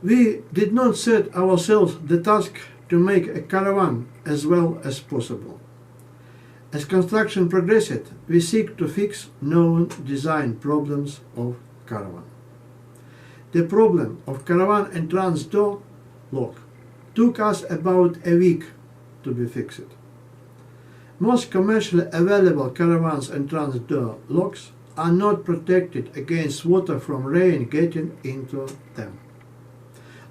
We did not set ourselves the task to make a caravan as well as possible. As construction progressed, we seek to fix known design problems of caravan. The problem of caravan entrance door lock took us about a week to be fixed. Most commercially available caravans entrance door locks are not protected against water from rain getting into them.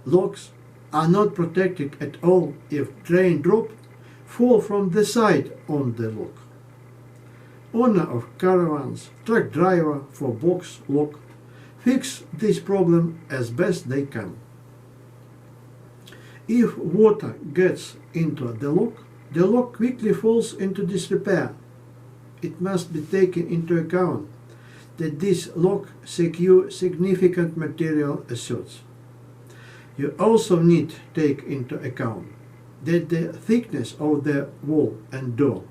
Locks are not protected at all if raindrop fall from the side on the lock. Owner of caravans, truck driver for box lock fix this problem as best they can. If water gets into the lock quickly falls into disrepair. It must be taken into account that this lock secures significant material assets. You also need to take into account that the thickness of the wall and door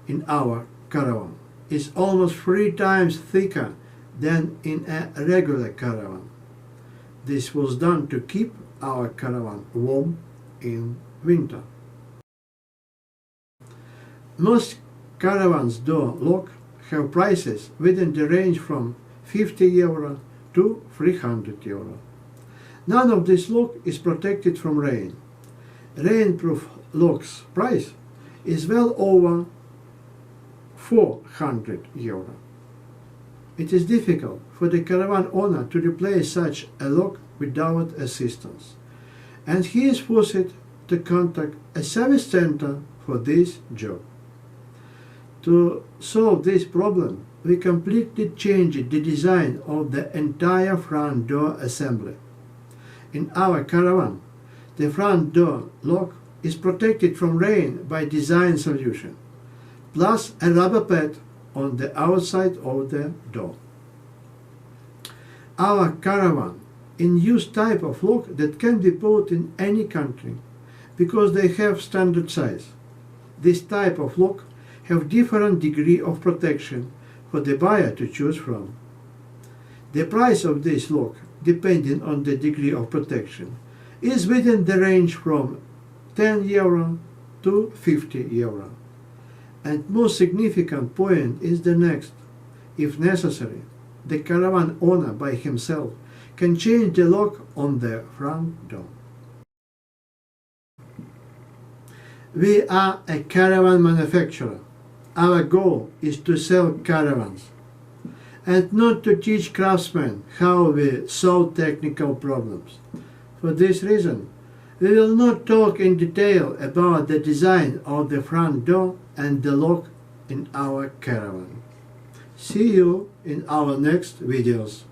in our caravan is almost 3 times thicker than in a regular caravan. This was done to keep our caravan warm in winter. Most caravans door lock have prices within the range from €50 to €300. None of this lock is protected from rain. Rainproof lock's price is well over €400. It is difficult for the caravan owner to replace such a lock without assistance, and he is forced to contact a service center for this job. To solve this problem, we completely changed the design of the entire front door assembly. In our caravan, the front door lock is protected from rain by design solution, plus a rubber pad on the outside of the door. Our caravan in use type of lock that can be bought in any country because they have standard size. This type of lock have different degree of protection for the buyer to choose from. The price of this lock, depending on the degree of protection, is within the range from €10 to €50. And most significant point is the next. If necessary, the caravan owner by himself can change the lock on the front door. We are a caravan manufacturer. Our goal is to sell caravans and not to teach craftsmen how we solve technical problems. For this reason, we will not talk in detail about the design of the front door and the lock in our caravan. See you in our next videos.